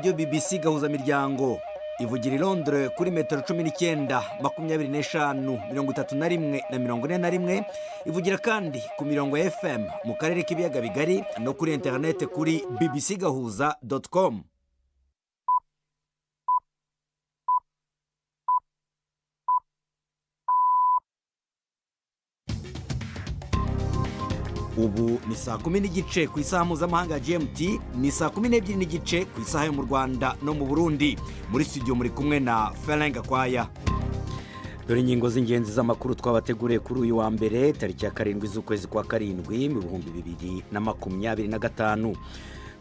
radiyo BBC gahuza miryango ivugira i Londres kuri metero 19, 25, 31 na 41. Ivugira kandi ku mirongo ya FM mu karere k'ibiyaga bigari no kuri internet kuri bbcgahuza.com. Ubu ni saa 10:30 ku isaha mpuzamahanga ya GMT, ni saa 12:30 ku isaha yo mu Rwanda no mu Burundi. Muri studio muri kumwe na Felenga Kwaya. Dore ingingo z'ingenzi z'amakuru twabateguriye kuri uyu wa mbere tariki ya 7 z'ukwezi kwa 7 mu 2025.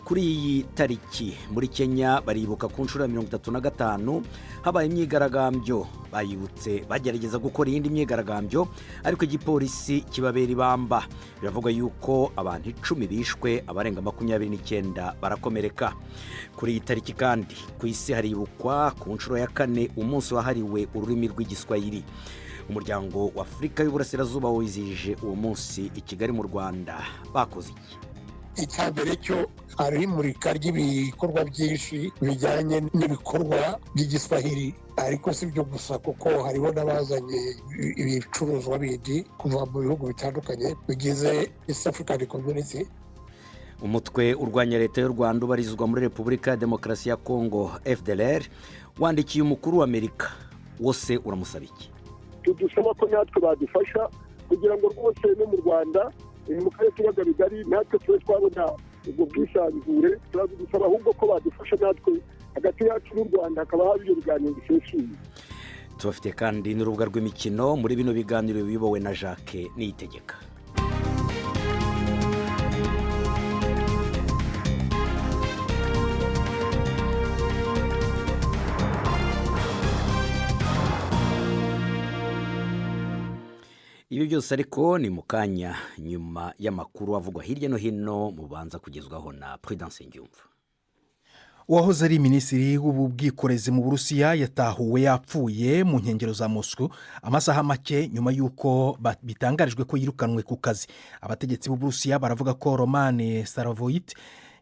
Kuri iyi tariki muri Kenya baribuka ku nshuro ya 35 habaye imyigaragambyo. Bayibutse bagerageza gukora iyindi myigaragambyo ariko igipolisi kibabera ibamba. Biravuga yuko abantu 10 bishwe, abarenga 29 barakomereka. Kuri iyi tariki kandi ku isi haribukwa ku nshuro ya 4 umunsi wahariwe ururimi rw'igiswahili. Umuryango wa Afrika y'Uburasirazuba wizihije uwo munsi i Kigali mu Rwanda. Bakoze iki? Icyambere cyo hari imurika ry'ibikorwa byinshi bijyanye n'ibikorwa by'igiswahili, ariko si byo gusa kuko hariho n'abazanye ibicuruzwa bindi kuva mu bihugu bitandukanye bigize East African Community. Umutwe urwanya leta y'u Rwanda ubarizwa muri Repubulika ya Demokarasi ya Kongo FDLR wandikiye umukuru wa Amerika. Wose uramusaba iki? Tudusaba ko natwe badufasha kugira ngo rwose no mu Rwanda mu karere k'ibiyaga bigari natwe tube twabona ubwo bwisanzure. Turadusaba ahubwo ko badufasha natwe hagati yacu n'u Rwanda hakaba hari ibyo biganiro bisesuye. Tubafite kandi n'urubuga rw'imikino muri bino biganiro biyobowe na Jacques Niyitegeka. Ibi byose ariko ni mukanya nyuma y'amakuru avugwa hirya no hino mubanza kugezwaho na Prudence Ngyumva. Uwahoze ari minisitiri w'ubwikorezi mu Burusiya yatahuwe yapfuye mu nkengero za Moscow amasaha make nyuma y'uko bitangarijwe ko yirukanwe ku kazi. Abategetsi b'u Burusiya baravuga ko Roman Starovoyt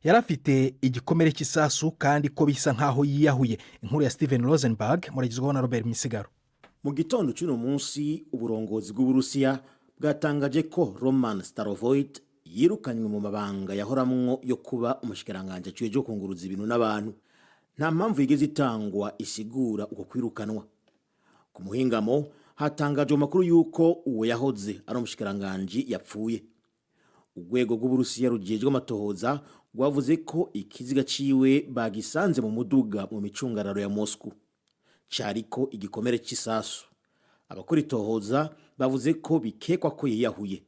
yari afite igikomere cy'isasu kandi ko bisa nkaho yiyahuye. Inkuru ya Steven Rosenberg muragizweho na Robert Misigaro. Mu gitondo cy'uno munsi uburongozi bw'Uburusiya bwatangaje ko Roman Starovoyt yirukanywe mu mabanga yahoramwo yo kuba umushikiranganje cyo kunguruza ibintu n'abantu. Nta mpamvu yigeze itangwa isigura uko kwirukanwa. Ku muhingamo hatangaje amakuru yuko uwo yahoze ari umushikiranganje yapfuye. Urwego rw'Uburusiya rugejejwe amatohoza rwavuze ko ikiziga ciwe bagisanze mu muduga mu micungararo ya Moscow. Chariko igikomere cy'isasu. Abakuri tohoza bavuze ko bikekwa ko yiyahuye.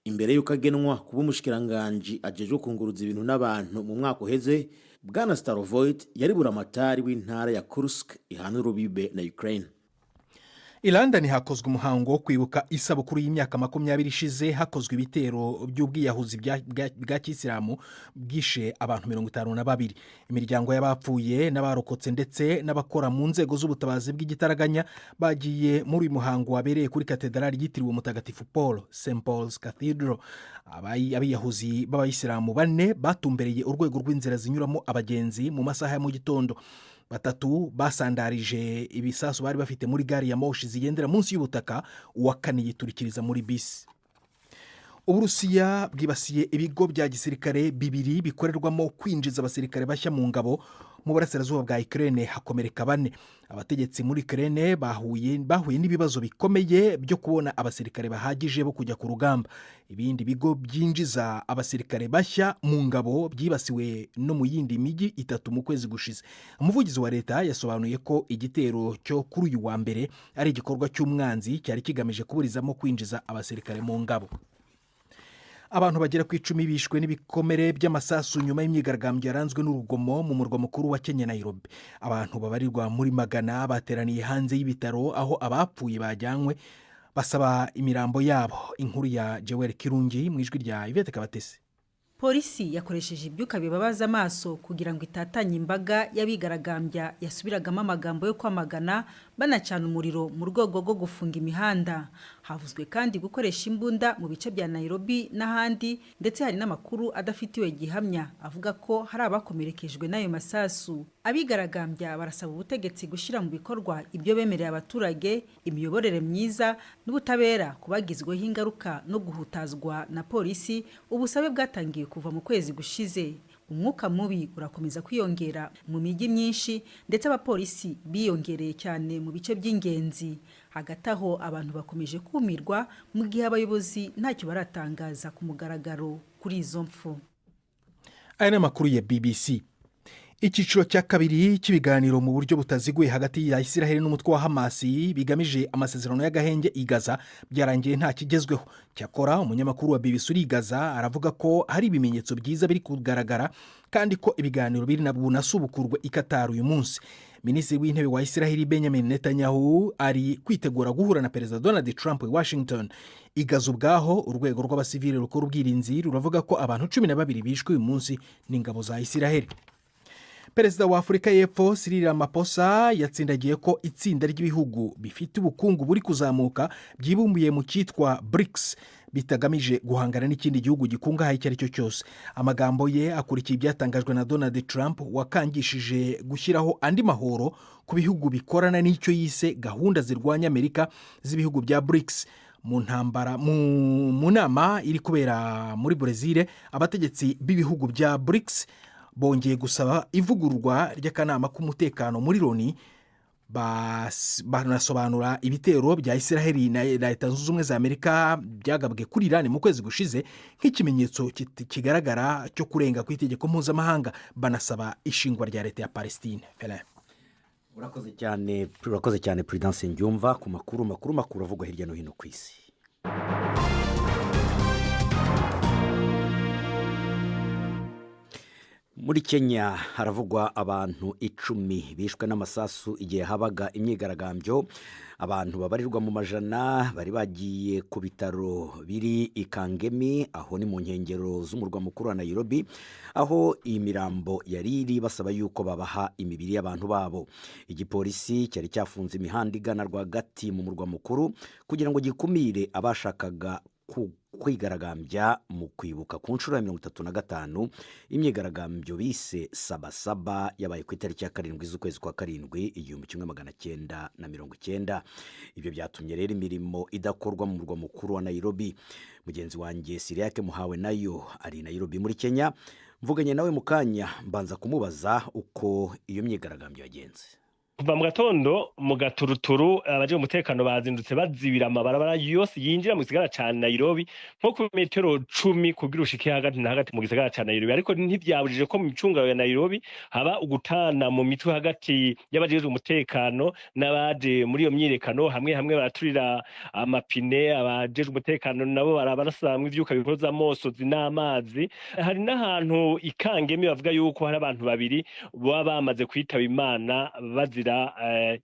Imbere y'uko agenwa kuba umushikiranganje ajejwe kunguruza ibintu n'abantu mu mwaka uheze, Bwana Starovoyt yari buramatari w'intara ya Kursk ihana urubibe na Ukraine. I London hakozwe umuhango wo kwibuka isabukuru y'imyaka 20 ishize hakozwe ibitero by'ubwiyahuzi bwa Kisilamu bwishe abantu 52. Imiryango y'abapfuye n'abarokotse ndetse n'abakora mu nzego z'ubutabazi bw'igitaraganya bagiye muri uyu muhango wabereye kuri katedrali yitiriwe Mutagatifu Paul, St Paul's Cathedral. Abiyahuzi b'Abayisilamu 4 batumbereye urwego rw'inzira zinyuramo abagenzi mu masaha ya mu gitondo. 3 basandarije ibisasu bari bafite muri gari ya moshi zigendera munsi y'ubutaka, uwa 4 yiturikiriza muri bisi. Uburusiya bwibasiye ibigo bya gisirikare 2 bikorerwamo kwinjiza abasirikare bashya mu ngabo mu burasirazuba bwa Ukraine, hakomereka 4. Abategetsi muri Ukraine bahuye n'ibibazo bikomeye byo kubona abasirikare bahagije bo kujya ku rugamba. Ibindi bigo byinjiza abasirikare bashya mu ngabo byibasiwe no mu yindi migi 3 mu kwezi gushize. Umuvugizi wa leta yasobanuye ko igitero cyo kuri uyu wa mbere ari igikorwa cy'umwanzi cyari kigamije kuburizamo kwinjiza abasirikare mu ngabo. Abantu bagera ku 10 bishwe n'ibikomere by'amasasu nyuma y'imyigaragambyo yaranzwe n'urugomo mu murwa mukuru wa Kenya, Nairobi. Abantu babarirwa muri magana bateraniye hanze y'ibitaro aho abapfuye bajyanywe basaba imirambo yabo. Inkuru ya Joel Kirungi mu ijwi rya Yvette Kabatesi. Polisi yakoresheje ibyuka bibabaza amaso kugira ngo itatanye imbaga y'abigaragambya yasubiragamo amagambo yo kwamagana banacana umuriro mu rwego rwo gufunga imihanda. Havuzwe kandi gukoresha imbunda mu bice bya Nairobi n'ahandi, ndetse hari n'amakuru adafitiwe gihamya avuga ko hari abakomerekejwe n'ayo masasu. Abigaragambya barasaba ubutegetsi gushyira mu bikorwa ibyo bemereye abaturage, imiyoborere myiza n'ubutabera kubagizweho ingaruka no guhutazwa na polisi. Ubusabe bwatangiye kuva mu kwezi gushize. Umwuka mubi urakomeza kwiyongera mu mijyi myinshi, ndetse abapolisi biyongereye cyane mu bice by'ingenzi. Hagati aho abantu bakomeje kumirwa mu gihe abayobozi ntacyo baratangaza ku mugaragaro kuri izo mfu. Aya ni amakuru ya BBC. Icyiciro cya kabiri cy'ibiganiro mu buryo butaziguye hagati ya Isiraheli n'umutwe wa Hamas bigamije amasezerano y'agahenge i Gaza byarangiye nta kigezweho. Cyakora umunyamakuru wa BBC uri i Gaza aravuga ko hari ibimenyetso byiza biri kugaragara kandi ko ibiganiro biri na bunasubukurwe i Qatar uyu munsi. Minisitiri w'intebe wa Isiraheli Benjamin Netanyahu ari kwitegura guhura na Perezida Donald Trump i Washington. I Gaza ubwaho urwego rw'abasivili rukora ubwirinzi ruravuga ko abantu 12 bishwe uyu munsi n'ingabo za Isiraheli. Perezida wa Afurika y'Epfo Cyril Ramaphosa yatsindagiye ko itsinda ry'ibihugu bifite ubukungu buri kuzamuka byibumbiye mu cyitwa BRICS bitagamije guhangana n'ikindi gihugu gikungahaye icyo ari cyo cyose. Amagambo ye akurikiye ibyatangajwe na Donald Trump wakangishije gushyiraho andi mahoro ku bihugu bikorana n'icyo yise gahunda zirwanya Amerika z'ibihugu bya BRICS. Mu nama iri kubera muri Brazil, abategetsi b'ibihugu bya BRICS bongeye gusaba ivugururwa ry'akanama k'umutekano muri Loni. Banasobanura ibitero bya Isiraheli na Leta Zunze Ubumwe za Amerika byagabwe kuri Iran mu kwezi gushize nk'ikimenyetso kigaragara cyo kurenga ku itegeko mpuzamahanga. Banasaba ishingwa rya leta ya Palestine. Urakoze cyane Prudence Ndyumva ku makuru avugwa hirya no hino ku isi. Muri Kenya haravugwa abantu 10 bishwe n'amasasu igihe habaga imyigaragambyo. Abantu babarirwa mu majana bari bagiye ku bitaro biri i Kangemi, aho ni mu nkengero z'umurwa mukuru wa Nairobi, aho iyi mirambo yari iri basaba yuko babaha imibiri y'abantu babo. Igipolisi cyari cyafunze imihanda igana rwagati mu murwa mukuru kugira ngo gikumire abashakaga kwigaragambya mu kwibuka ku nshuro ya 35 imyigaragambyo bise Sabasaba yabaye ku itariki ya 7 z'ukwezi kwa 7 1990. Ibyo byatumye rero imirimo idakorwa mu murwa mukuru wa Nairobi. Mugenzi wanjye Siriake Muhawe nayo ari Nairobi muri Kenya. Mvuganye nawe mu kanya mbanza kumubaza uko iyo myigaragambyo yagenze. Kuva mu gatondo mu gaturuturu abaje umutekano bazindutse bazibira amabarabara yose yinjira mu gisagara ca Nairobi nko ku metero 10 kugira ushike hagati na hagati mu gisagara ca Nairobi. Ariko ntibyabujije ko mu micungaro ya Nairobi haba ugutana mu mitwe hagati y'abaje umutekano n'abaje muri iyo myirekano. Hamwe baraturira amapine, abaje umutekano nabo barabasamwe ivyuka bikoza amosozi n'amazi. Hari n'ahantu ikangemi bavuga yuko hari abantu babiri baba bamaze kwitaba Imana bazira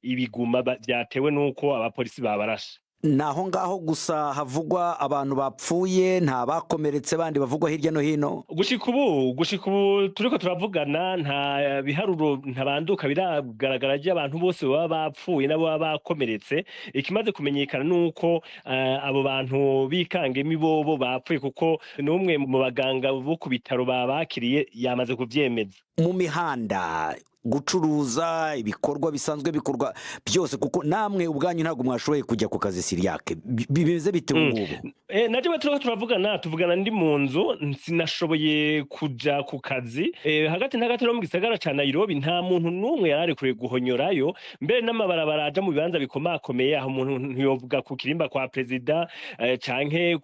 ibiguma byatewe nuko abapolisi babarashe. Naho ngaho gusa havugwa abantu bapfuye, nta bakomeretse bandi bavugwa hirya no hino. Gushika ubu turiko turavugana nta biharuro ntabanduka biragaragara ry'abantu bose baba bapfuye nabo baba bakomeretse. Ikimaze kumenyekana nuko abo bantu bikangemi bobo bapfuye kuko n'umwe mu baganga bo ku bitaro babakiriye yamaze kuvyemeza. Mu mihanda gucuruza ibikorwa bisanzwe bikorwa byose, kuko namwe ubwanyu ntabwo mwashoboye kujya ku kazi Siriake, bimeze bite ngubu? Naje tuvugana ndi mu nzu, sinashoboye kuja ku kazi. Hagati na hagati no mu gisagara ca Nairobi nta muntu numwe yarari kure guhonyorayo. Mbere n'amabarabara aja mu bibanza bikomakomeye aho umuntu ntiyovuga ku kirimba kwa perezida canke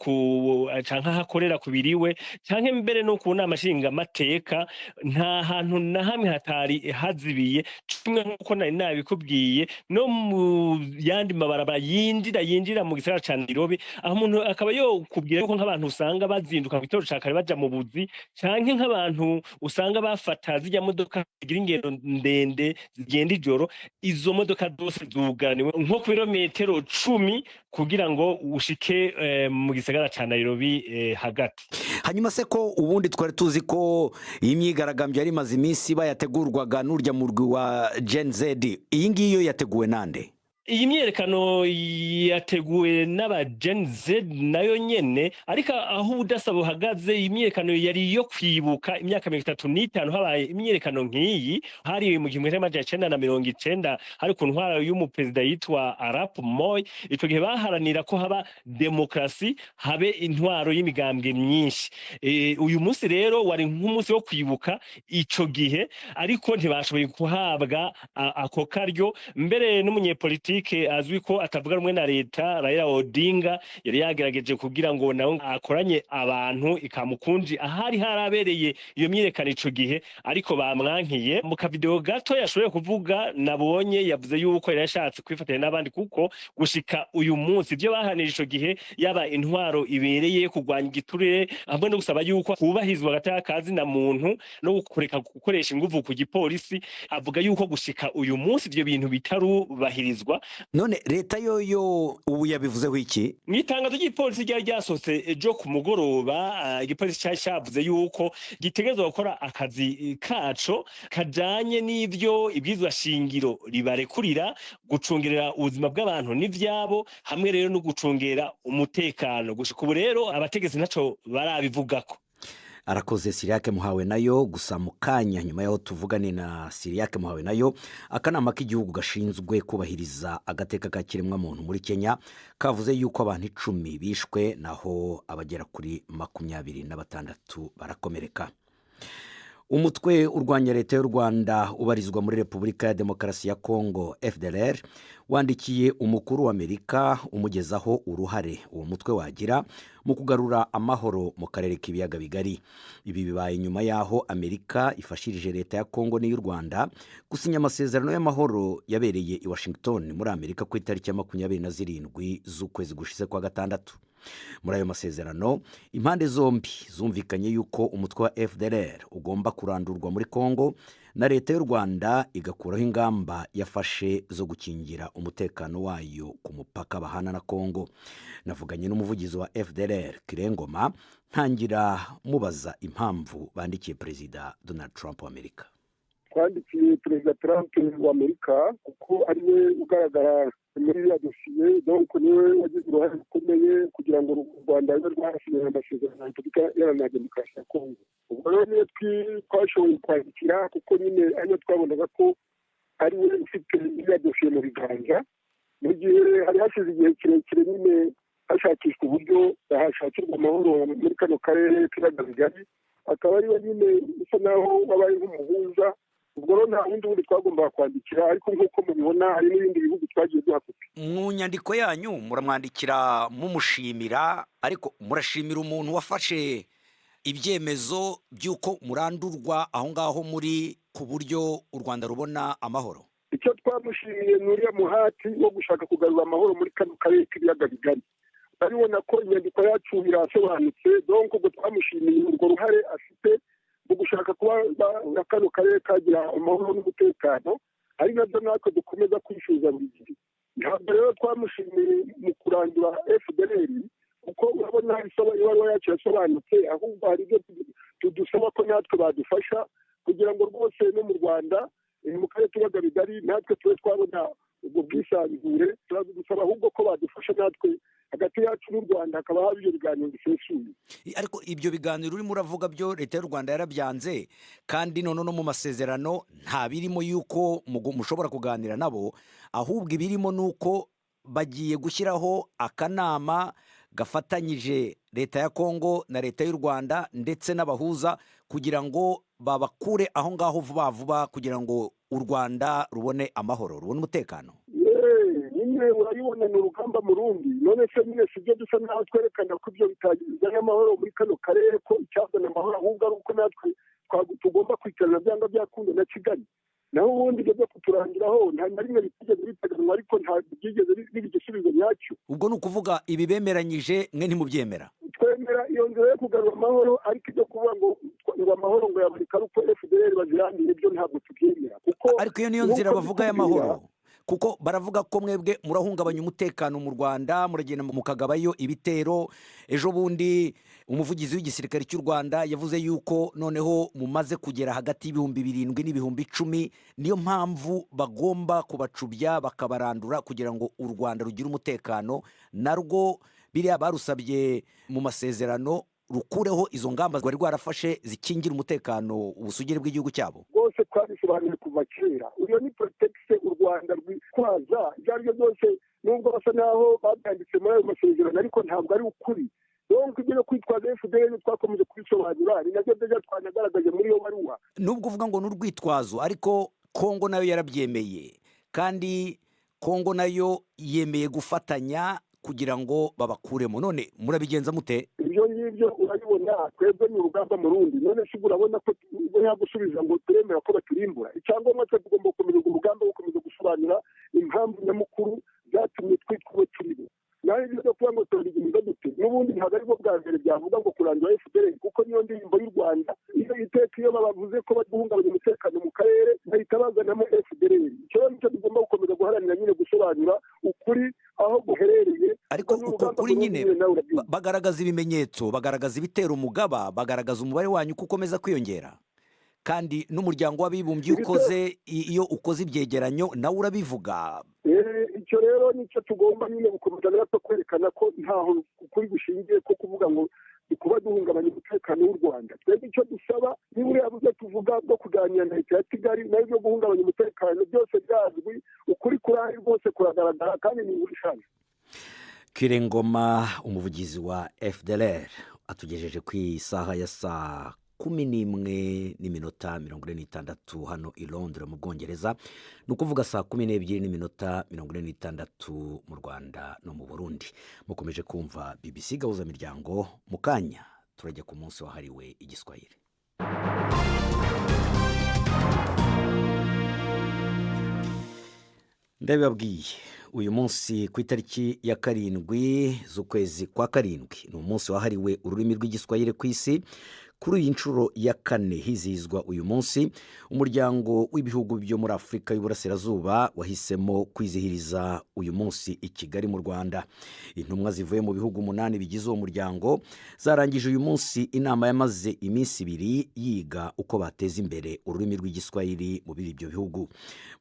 hakorera kubiriwe canke mbere no ku nama nshinga mateka, nta hantu na hamwe hatari hazibiye. Kimwe nk'uko nari nabikubwiye no mu yandi mabarabara yinjira mu gisagara ca Nairobi, aho umuntu akaba yo kubwira ko nk'abantu usanga bazinduka ku gitoro ca kare baja mu buzi canke nk'abantu usanga bafata zijya modoka zigira ingendo ndende zigenda ijoro. Izo modoka zose zuganiwe nko ku birometero 10 kugira ngo ushike mu gisagara ca Nairobi hagati. Hanyuma se ko ubundi twari tuzi ko iyi myigaragambyo yari maze iminsi bayategurwaga n'urya murwi wa Gen Z, iyi ngiyo yateguwe nande? iyi myiyerekano yateguwe n'aba Gen Z nayo nyene, ariko aho ubudasa buhagaze, iyi myiyerekano yari iyo kwibuka imyaka 35 habaye imyiyerekano nk'iyi. Hari mu 1990 hari ku ntwaro y'umuperezida yitwa Arap Moi. Ico gihe baharanira ko haba demokrasi, habe intwaro y'imigambwe myinshi. Uyu munsi rero wari nk'umunsi wo kwibuka ico gihe, ariko ntibashoboye kuhabwa ako karyo. Mbere n'umunyepolitike azwi ko atavuga rumwe na leta Raila Odinga yari yagerageje kugira ngo nawe akoranye abantu ikamukunji ahari harabereye iyo myiyerekano ico gihe, ariko bamwankiye. Mu kavideo gato yashoboye kuvuga nabonye, yavuze yuko yari yashatse kwifatanya n'abandi kuko gushika uyu munsi ibyo bahanira ico gihe, yaba intwaro ibereye kurwanya igiturire hamwe no gusaba yuko kubahizwa agatakazi na muntu no kureka gukoresha inguvu ku gipolisi, avuga yuko gushika uyu munsi ivyo bintu bitarubahirizwa. none leta yoyo ubu yabivuzeho iki? Mu itangazo ry'ipolisi ryari ryasohotse ejo ku mugoroba, igipolisi cyari cyavuze yuko gitegerezwa gukora akazi kaco kajanye n'ivyo ibwirizwa shingiro ribarekurira, gucungerera ubuzima bw'abantu n'ivyabo, hamwe rero no gucungera umutekano. Gushika ubu rero abategetsi ntaco barabivugako. Arakoze Siriake Muhawe nayo. Gusa mu kanya nyuma yaho tuvugane na Siriake Muhawe nayo, akanama k'igihugu gashinzwe kubahiriza agateka ka kiremwamuntu muri Kenya kavuze yuko abantu 10 bishwe naho abagera kuri 26 barakomereka. Umutwe urwanya leta y'u Rwanda ubarizwa muri Repubulika ya Demokarasi ya Kongo FDLR wandikiye umukuru wa Amerika umugezaho uruhare uwo mutwe wagira mu kugarura amahoro mu karere k'ibiyaga bigari. Ibi bibaye nyuma yaho Amerika ifashirije leta ya Kongo n'iy'u Rwanda gusinya amasezerano y'amahoro yabereye i Washington muri Amerika ku itariki ya 27 z'ukwezi gushize kwa gatandatu. Muri ayo masezerano impande zombi zumvikanye yuko umutwe wa FDLR ugomba kurandurwa muri Kongo na leta y'u Rwanda igakuraho ingamba yafashe zo gukingira umutekano wayo ku mupaka bahana na Kongo. Navuganye n'umuvugizi wa FDLR Kirengoma ntangira mubaza impamvu bandikiye Perezida Donald Trump wa Amerika. Twandikiye Perezida Trump wa Amerika kuko ariwe ugaragara muri ya dosiye, donc niwe wagize uruhare rukomeye kugira ngo u Rwanda rube rwarasinyanye amasezerano na Repubulika Iharanira Demokarasi ya Kongo. Ubwo rero niyo twashoboye kwandikira kuko nyine ariyo twabonaga ko ariwe ufite ya dosiye mu biganza, mu gihe hari hashize igihe kirekire nyine hashakishwa uburyo hashakirwa amahoro muri kano karere k'ibiyaga bigari, akaba ariwe nyine bisa naho wabaye nk'umuhuza. Ubwo rero nta wundi twagombaga kwandikira, ariko nk'uko mubibona hari n'ibindi bihugu twagiye duhakuka. Mu nyandiko yanyu muramwandikira mumushimira, ariko murashimira umuntu wafashe ibyemezo by'uko murandurwa aho ngaho muri ku buryo u Rwanda rubona amahoro. Icyo twamushimiye ni uriya muhati wo gushaka kugarura amahoro muri kano karere k'ibiyaga bigari. Aribona ko inyandiko yacu irasobanutse, donc ubwo twamushimiye urwo ruhare afite mu gushaka kuba na kano karere kagira amahoro n'umutekano, ari nabyo natwe dukomeza kwifuza buri gihe. Ntabwo rero twamushimiye mu kurandura FDLR kuko urabona ibaruwa yacu yasobanutse, ahubwo hari ibyo tudusaba ko natwe badufasha kugira ngo rwose no mu Rwanda mu karere k'ibiyaga bigari natwe tube twabona ubwo bwisanzure. Turabusaba ahubwo ko badufasha natwe hagati yacu n'u Rwanda hakaba hari ibyo biganiro bisesuye. Ariko ibyo biganiro urimo uravuga byo leta y'u Rwanda yarabyanze, kandi none no mu masezerano nta birimo yuko mushobora kuganira nabo, ahubwo ibirimo nuko bagiye gushyiraho akanama gafatanyije leta ya Kongo na leta y'u Rwanda ndetse n'abahuza kugira ngo babakure aho ngaho vuba vuba kugira ngo u Rwanda rubone amahoro, rubone umutekano. Nyine urabibona ni urugamba mu rundi, none se nyine si byo dusa naho twerekana ko ibyo bitazanye amahoro muri kano karere, ko icyazana amahoro ahubwo ari uko natwe tugomba kwicarana byanga byakunda na Kigali. Naho ubundi ibyo byo kuturangiraho nta na rimwe bitigeze biteganwa, ariko nta byigeze biba igisubizo nyacyo. Ubwo ni ukuvuga ibi bemeranyije mwe ntimubyemera? Twemera iyo nzira yo kugarura amahoro, ariko ibyo kuvuga ngo amahoro ngo yaboneka ari uko FDLR bazirangire, ibyo ntabwo tubyemera. Ariko iyo niyo nzira bavuga y'amahoro, kuko baravuga ko mwebwe murahungabanya umutekano mu Rwanda, muragenda mukagabayo ibitero. Ejo bundi umuvugizi w'igisirikare cy'u Rwanda yavuze yuko noneho mumaze kugera hagati y'ibihumbi 7 n'ibihumbi 10. Niyo mpamvu bagomba kubacubya bakabarandura kugira ngo u Rwanda rugire umutekano, narwo biriya barusabye mu masezerano rukureho izo ngamba rwari rwarafashe zikingira umutekano ubusugire bw'igihugu cyabo. Rwose twabisobanuye kuva kera, iyo ni pretekisi u Rwanda rwitwaza ibyo ari byo byose, nubwo basa naho babyanditse muri ayo masezerano ariko ntabwo ari ukuri. Donc ibyo no kwitwaza FDL twakomeje kubisobanura, ni nabyo byo twanagaragaje muri iyo baruwa. Nubwo uvuga ngo n'urwitwazo, ariko Kongo nayo yarabyemeye, kandi Kongo nayo yemeye gufatanya kugira ngo babakuremo. None murabigenza mute? Ibyo ngibyo urabibona, twebwe ni urugamba mu rundi. None se urabona ko gusubiza ngo turemera ko baturimbura. Icyangombwa cyo tugomba gukomeza urugamba, gukomeza gusobanura impamvu nyamukuru zatumye twitwa turibo. Naho ibyo byo kuvuga ngo turabigenza dute, n'ubundi ntabwo aribwo bwa mbere byavuga ngo kurandura FDL, kuko niyo ndirimbo y'u Rwanda. Iyo iteka iyo bavuze ko baduhungabanya umutekano mu karere, bahita bazanamo FDL. Icyo nicyo tugomba gukomeza guharanira nyine, gusobanura ukuri aho guherereye. Ariko uko kuri nyine bagaragaza ibimenyetso, bagaragaza ibitero umugaba, bagaragaza umubare wanyu ko ukomeza kwiyongera, kandi n'umuryango w'abibumbye iyo ukoze ibyegeranyo nawe urabivuga. Icyo rero nicyo tugomba nyine gukomeza natwe kwerekana ko ntaho ukuri gushingiye ko kuvuga ngo kuba duhungabanya umutekano w'u Rwanda. Twebwe icyo dusaba ni buriya buryo tuvuga bwo kuganira na leta ya Kigali nayo byo guhungabanya umutekano, byose byazwi, ukuri kurahari rwose kuragaragara kandi ni ubushake. Kirengoma, umuvugizi wa FDLR, atugejeje ku isaha ya saa 11:46 hano i Londres mu Bwongereza, ni ukuvuga saa 12:46 mu Rwanda no mu Burundi. Mukomeje kumva BBC Gahuza Miryango. Mu kanya turajya ku munsi wahariwe igiswahili. Ndabibabwiye, uyu munsi ku itariki ya 7 z'ukwezi kwa 7 ni umunsi wahariwe ururimi rw'igiswahili ku isi. Kuri iyi nshuro ya 4 hizihizwa uyu munsi, umuryango w'ibihugu byo muri Afurika y'Uburasirazuba wahisemo kwizihiriza uyu munsi i Kigali mu Rwanda. Intumwa zivuye mu bihugu 8 bigize uwo muryango zarangije uyu munsi inama yamaze iminsi 2 yiga uko bateza imbere ururimi rw'igiswahili mu ibyo bihugu.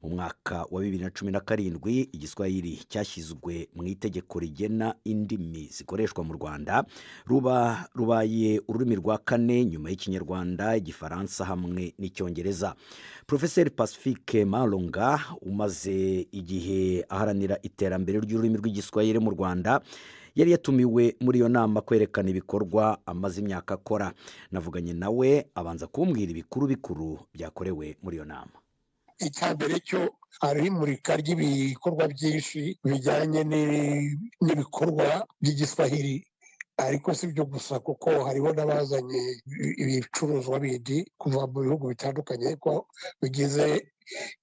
Mu mwaka wa 2017 igiswahili cyashyizwe mu itegeko rigena indimi zikoreshwa mu Rwanda, rubaye ururimi rwa 4 nyuma y'Ikinyarwanda, Igifaransa hamwe n'Icyongereza. Professeur Pacifique Malonga, umaze igihe aharanira iterambere ry'ururimi rw'igiswahili mu Rwanda, yari yatumiwe muri iyo nama kwerekana ibikorwa amaze imyaka akora. Navuganye nawe abanza kumbwira ibikuru bikuru byakorewe muri iyo nama. Icyambere cyo hari imurika ry'ibikorwa byinshi bijyanye n'ibikorwa by'igiswahili, ariko si byo gusa kuko hariho n'abazanye ibicuruzwa bindi kuva mu bihugu bitandukanye ko bigize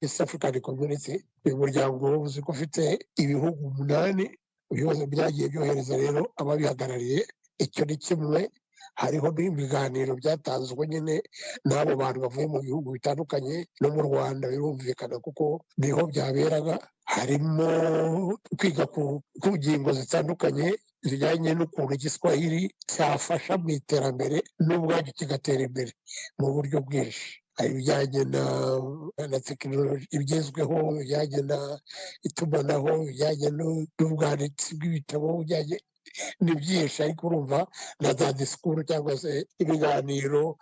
East African Community. Uyu muryango uzi ko ufite ibihugu 8 byose byagiye byohereza rero ababihagarariye. Icyo ni kimwe. Hariho n'ibiganiro byatanzwe nyine n'abo bantu bavuye mu bihugu bitandukanye, no mu Rwanda birumvikana kuko niho byaberaga. Harimo kwiga ku ngingo zitandukanye zijyanye n'ukuntu igiswahili cyafasha mu iterambere n'ubwacyo kigatera imbere mu buryo bwinshi. Hari ibijyanye na tekinoloji igezweho, ibijyanye na itumanaho, ibijyanye n'ubwanditsi bw'ibitabo, bijyanye ni byinshi, ariko urumva na za disikuru cyangwa se ibiganiro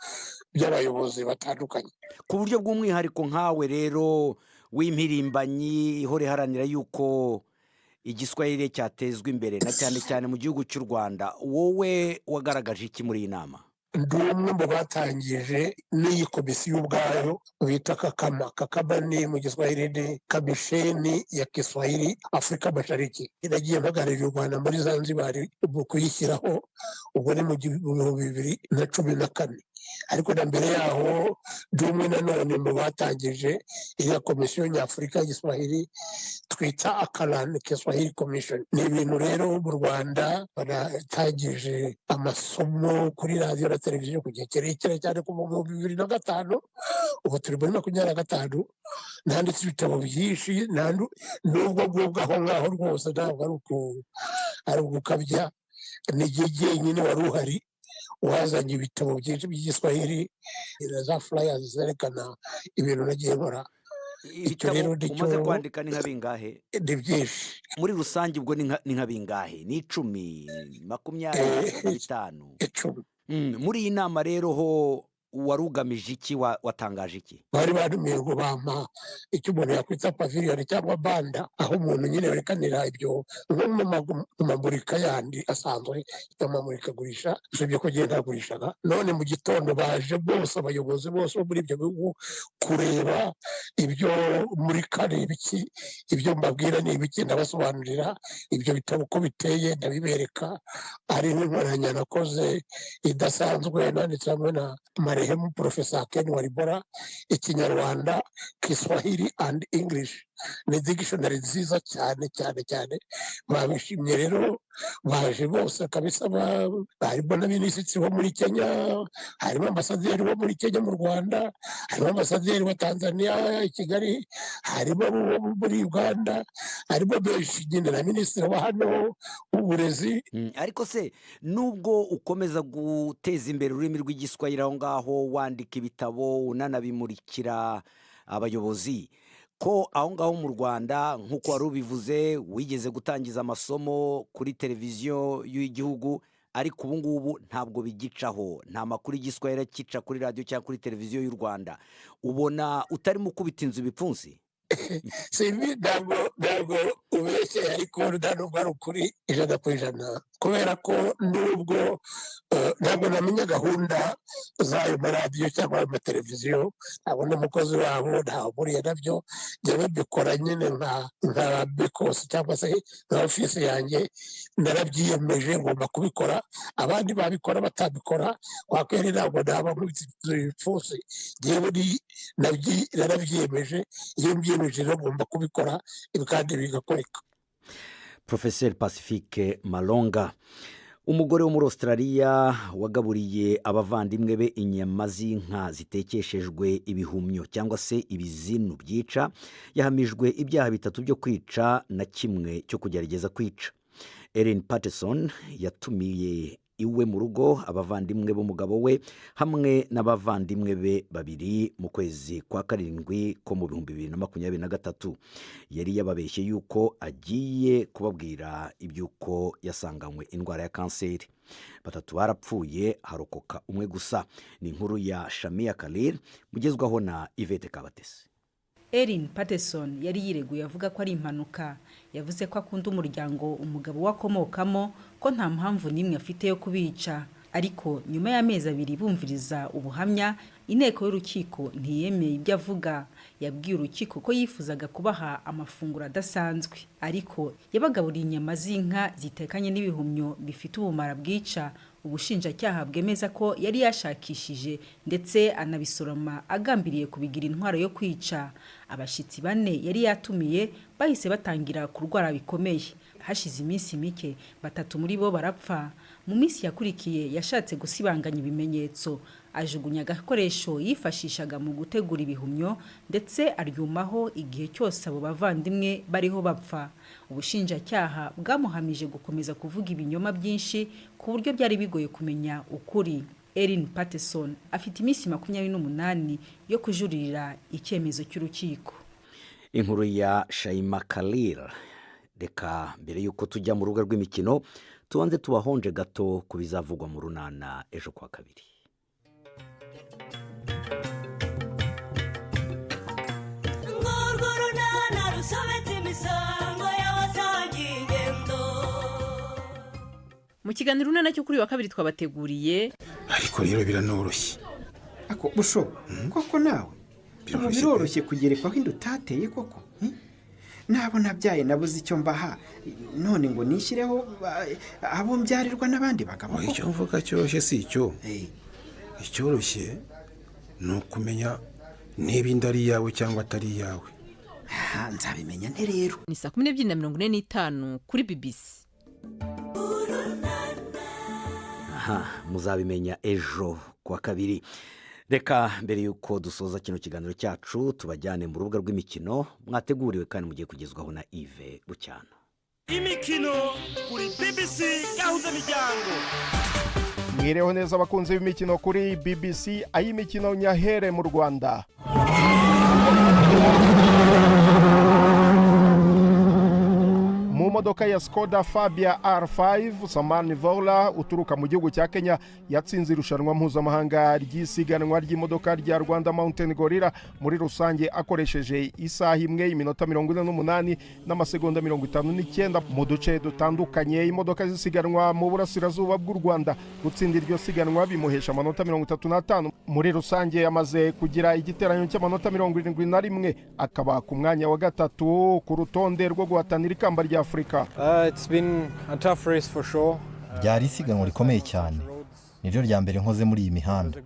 by'abayobozi batandukanye. Ku buryo bw'umwihariko nkawe rero w'impirimbanyi ihora iharanira yuko igiswahili cyatezwa imbere na cyane cyane mu gihugu cy'u Rwanda, wowe wagaragaje iki muri iyi nama? Ndi umwe mu batangije n'iyi komisiyo ubwayo bita Kakama. Kakama ni mu Giswahili ni Kamisheni ya Kiswahili Afrika Mashariki. Nagiye mpagararira u Rwanda muri Zanzibar mu kuyishyiraho, ubwo ni mu 2014. ariko na mbere yaho ndi umwe nanone mu batangije iriya komisiyo nyafurika y'igiswahili twita akarani kiswahili komishoni. Ni ibintu rero mu Rwanda banatangije amasomo kuri radiyo na televiziyo ku gihe kirekire cyane kuva mu 2005, ubu turi muri 2025. Nanditse ibitabo byinshi, nubwo bwubwo aho ngaho rwose ntabwo ari ugukabya. Ni igihe nyine wari uhari wazanye ibitabo byinshi by'igiswahili na za flyers zerekana ibintu nagiye nkora. ibitabo umaze kwandika ni nka bingahe? Ni byinshi Muri rusange ubwo ni nka bingahe? Ni 10, 20, 50? 10. Muri iyi nama rero ho wari ugamije iki? Watangaje iki? bari badumiye ngo bampa icyo umuntu yakwita paviliyoni cyangwa banda, aho umuntu nyine yerekanira ibyo nko mu mamurika yandi asanzwe, amamurikagurisha, usibye ko ngiye ntagurishaga. None mu gitondo baje bose, abayobozi bose bo muri ibyo bihugu kureba ibyo murika ni ibiki, ibyo mbabwira ni ibiki, ndabasobanurira ibyo bitabo uko biteye, ndabibereka. Ari n'inkoranya nakoze idasanzwe nanditse hamwe na marehemu Profesa Ken Walibora, Ikinyarwanda, Kiswahili and English. Ni dictionary nziza cyane cyane cyane. Babishimye rero, baje bose kabisa. Harimo na minisitiri wo muri Kenya, harimo ambasaderi wo muri Kenya mu Rwanda, harimo ambasaderi wa Tanzania i Kigali, harimo muri Uganda, harimo benshi nyine na minisitiri wa hano w'uburezi. Ariko se nubwo ukomeza guteza imbere ururimi rw'igiswahili aho ngaho, wandika ibitabo unanabimurikira abayobozi, ko aho ngaho mu Rwanda nk'uko wari ubivuze wigeze gutangiza amasomo kuri televiziyo y'igihugu, ariko ubu ngubu ntabwo bigicaho, nta makuru y'igiswahili akica kuri radiyo cyangwa kuri televiziyo y'u Rwanda, ubona utarimo ukubita inzu ibipfunsi? Simbi ntabwo ubeshye, ariko ntabwo ari ukuri 100%, kubera ko nubwo ntabwo namenya gahunda z'ayo maradiyo cyangwa ayo mateleviziyo, ntabwo n'umukozi wabo ntahuriye nabyo. njyewe mbikora nyine nka bikosi cyangwa se nka ofisi yanjye, narabyiyemeje ngomba kubikora. Abandi babikora batabikora, kwa kweli ntabwo naba nkubita ibipfunsi. njyewe narabyiyemeje, iyo mbyiyemeje rero ngomba kubikora kandi bigakoreka. Professeur Pacifique Malonga, umugore wo muri Australia wagaburiye abavandimwe be inyama z'inka zitekeshejwe ibihumyo cyangwa se ibizinu byica, yahamijwe ibyaha 3 byo kwica na kimwe cyo kugerageza kwica. Erin Patterson yatumiye iwe mu rugo abavandimwe b'umugabo we hamwe n'abavandimwe be 2 mu kwezi kwa 7 ko mu 2023. Yari yababeshye yuko agiye kubabwira ibyuko yasanganywe indwara ya kanseri. 3 barapfuye, harokoka umwe gusa. Ni inkuru ya Shamia Khalil mugezwaho na Yvette Kabatesi. Erin Patterson yari yireguye avuga ko ari impanuka. Yavuze ko akunda umuryango umugabo wakomokamo, ko nta mpamvu n'imwe afite yo kubica. Ariko nyuma y'amezi 2 bumviriza ubuhamya, inteko y'urukiko ntiyemeye ibyo avuga. Yabwiye urukiko ko yifuzaga kubaha amafunguro adasanzwe, ariko yabagaburiye inyama z'inka zitekanye n'ibihumyo bifite ubumara bwica. Ubushinjacyaha bwemeza ko yari yashakishije ndetse anabisoroma agambiriye kubigira intwaro yo kwica. Abashitsi 4 yari yatumiye bahise batangira kurwara bikomeye. Hashize iminsi mike 3 muri bo barapfa. Mu minsi yakurikiye yashatse gusibanganya ibimenyetso, ajugunya agakoresho yifashishaga mu gutegura ibihumyo ndetse aryumaho igihe cyose abo bavandimwe bariho bapfa. Ubushinjacyaha bwamuhamije gukomeza kuvuga ibinyoma byinshi ku buryo byari bigoye kumenya ukuri. Erin Patterson afite iminsi 28 yo kujuririra icyemezo cy'urukiko. Inkuru ya Shaima Khalil. Reka mbere yuko tujya mu rubuga rw'imikino, tubanze tubahonje gato ku bizavugwa mu runana ejo kwa 2. Mu kiganiro runana cyo kuri wa 2 twabateguriye, ariko rero biranoroshye. Ako busho koko nawe biroroshye kugerekwaho indutateye koko. Nabo nabyaye nabuze icyo mbaha, none ngo nishyireho abo mbyarirwa n'abandi bagabo. Icyo mvuga cyoroshye si icyo. icyoroshye ni ukumenya niba inda ari iyawe cyangwa atari iyawe. Nzabimenya nte rero? Ni saa 12:45 kuri BBC. Muzabimenya ejo kuwa kabiri. Reka mbere yuko dusoza kino kiganiro cyacu tubajyane mu rubuga rw'imikino mwateguriwe kandi mugiye kugezwaho na Yves Bucyana. Imikino kuri BBC yahuza imiryango. Mwireho neza abakunzi b'imikino kuri BBC, ay'imikino nyahere mu Rwanda. Mu modoka ya Skoda Fabia R5, Samani Vola uturuka mu gihugu cya Kenya yatsinze irushanwa mpuzamahanga ry'isiganwa ry'imodoka rya Rwanda Mountain Gorilla muri rusange akoresheje isaha imwe iminota 48 n'amasegonda 59 mu duce dutandukanye. Imodoka zisiganwa mu burasirazuba bw'u Rwanda gutsinda iryo siganwa bimuhesha amanota 35. Muri rusange yamaze kugira igiteranyo cy'amanota 71, akaba ku mwanya wa gatatu ku rutonde rwo guhatanira ikamba rya Afrika. Ryari isiganwa rikomeye cyane, niryo rya mbere nkoze muri iyi mihanda.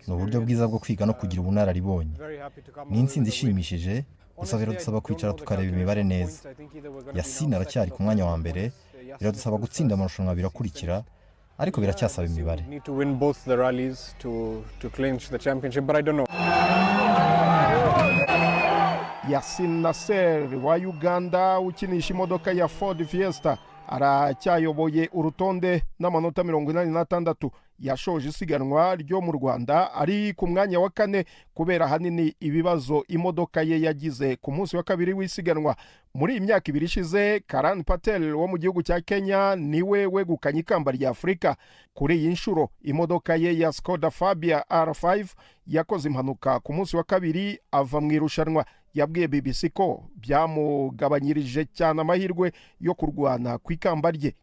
Ni uburyo bwiza bwo kwiga no kugira ubunararibonye. Ni intsinzi ishimishije, gusa biradusaba kwicara tukareba imibare neza. Yasina aracyari ku mwanya wa mbere, biradusaba gutsinda amarushanwa birakurikira, ariko biracyasaba imibare. Yasin Nasser wa Uganda ukinisha imodoka ya Ford Fiesta aracyayoboye urutonde n'amanota 86. Yashoje isiganwa ryo mu Rwanda ari ku mwanya wa 4 kubera hanini ibibazo imodoka ye yagize ku munsi wa kabiri w'isiganwa. Muri imyaka 2 ishize, Karan Patel wo mu gihugu cya Kenya niwe wegukanye ikamba rya Afrika. Kuri iyi nshuro imodoka ye ya Skoda Fabia R5 yakoze impanuka ku munsi wa kabiri ava mu irushanwa. Yabwiye BBC ko byamugabanyirije cyane amahirwe yo kurwana ku ikamba rye.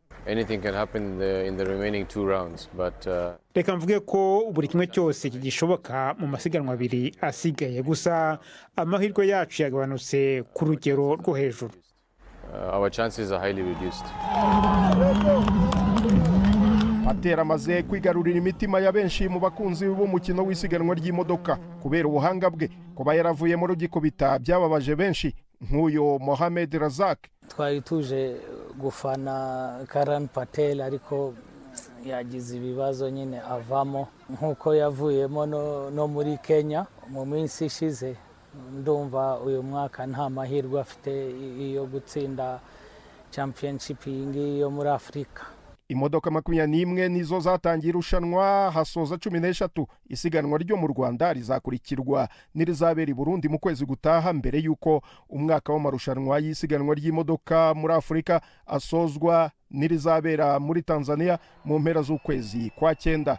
Reka mvuge ko buri kimwe cyose kigishoboka mu masiganwa 2 asigaye, gusa amahirwe yacu yagabanutse ku rugero rwo hejuru. Our chances are highly reduced. Patera amaze kwigarurira imitima ya benshi mu bakunzi b'umukino w'isiganwa ry'imodoka kubera ubuhanga bwe. Kuba yaravuye mu rugikubita byababaje benshi, nk'uyo Mohamed Razak. Twari tuje gufana Karan Patel ariko yagize ibibazo nyine avamo, nk'uko yavuyemo no muri Kenya mu minsi ishize. Ndumva uyu mwaka nta mahirwe afite yo gutsinda championship yo muri Afrika. Imodoka 21 nizo zatangiye irushanwa, hasoza 13. Isiganwa ryo mu Rwanda rizakurikirwa n'irizabera i Burundi mu kwezi gutaha, mbere yuko umwaka w'amarushanwa y'isiganwa ry'imodoka muri Afrika asozwa n'irizabera muri Tanzania mu mpera z'ukwezi kwa 9.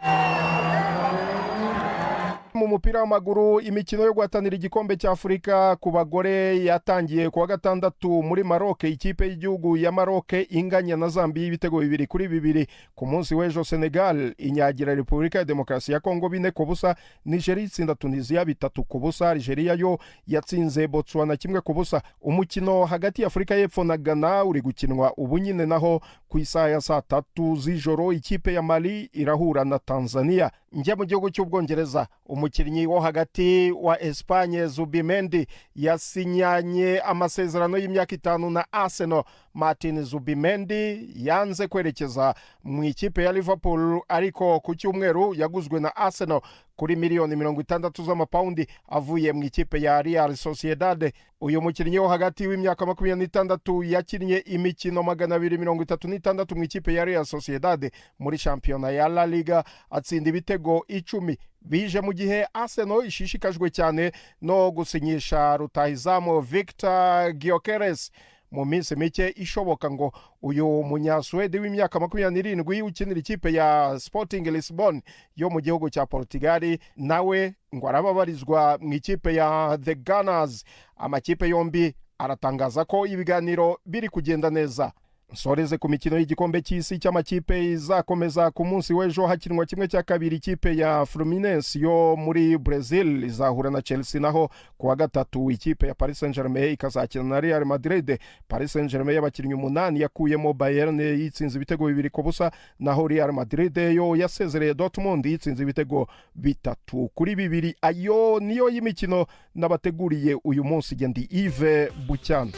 Mu mupira w'amaguru, imikino yo guhatanira igikombe cya Afrika ku bagore yatangiye kuwa gatandatu muri Maroc. Ikipe y'igihugu ya Maroc inganya na Zambia ibitego 2-2. Ku munsi w'ejo Senegal inyagira Repubulika ya Demokarasi ya Kongo 4-0. Nigeria itsinda Tunisia 3-0. Algeria yo yatsinze Botswana 1-0. Umukino hagati ya Afrika y'Epfo na Ghana uri gukinwa ubu nyine, naho ku isaha ya saa 3 z'ijoro ikipe ya Mali irahura na Tanzania. Njya mu gihugu cy'Ubwongereza, umukinnyi wo hagati wa Espagne Zubimendi yasinyanye amasezerano y'imyaka 5 na Arsenal. Martin Zubimendi yanze kwerekeza mu ikipe ya Liverpool, ariko ku cyumweru yaguzwe na Arsenal kuri miliyoni 60 z'amapaundi avuye mu ikipe ya Real Sociedad. Uyu mukinnyi wo hagati w'imyaka 26 yakinnye imikino 236 mu ikipe ya Real Sociedad muri shampiyona ya La Liga, atsinda ibitego 10. Bije mu gihe Arsenal ishishikajwe cyane no gusinyisha rutahizamu Victor Gyökeres mu minsi mike ishoboka ngo uyu munyaswede w'imyaka 27 ukinira ikipe ya Sporting Lisbon yo mu gihugu cya Portugal nawe ngo arababarizwa mu ikipe ya The Gunners. Amakipe yombi aratangaza ko ibiganiro biri kugenda neza. nsoreze ku mikino y'igikombe cy'isi cy'amakipe izakomeza ku munsi w'ejo hakinwa kimwe cya kabiri. ikipe ya Fluminense yo muri Brazil izahura na Chelsea, naho ku wa gatatu ikipe ya Paris Saint-Germain ikazakina na Real Madrid. Paris Saint-Germain y'abakinnyi 8 yakuyemo Bayern yitsinze ibitego 2-0, naho Real Madrid yo yasezereye Dortmund yitsinze ibitego 3-2. Ayo niyo y'imikino nabateguriye uyu munsi. Gendi Yves Bucyana.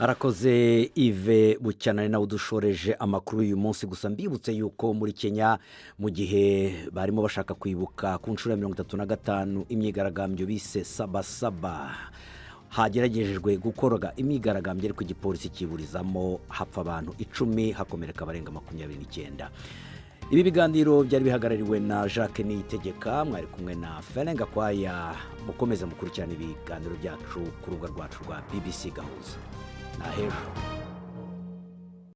arakoze Yves Bucyana nawe udushoreje amakuru uyu munsi. Gusa mbibutse yuko muri Kenya mu gihe barimo bashaka kwibuka ku nshuro ya 35 imyigaragambyo bise Sabasaba, hageragejejwe gukoroga imyigaragambyo ariko igipolisi kiburizamo, hapfa abantu 10 hakomereka barenga 29. Ibi biganiro byari bihagarariwe na Jacques Niyitegeka, mwari kumwe na Ferenga Kwaya. Mukomeza mukurikirana ibiganiro byacu ku rubuga rwacu rwa BBC Gahuza. Na hejuru.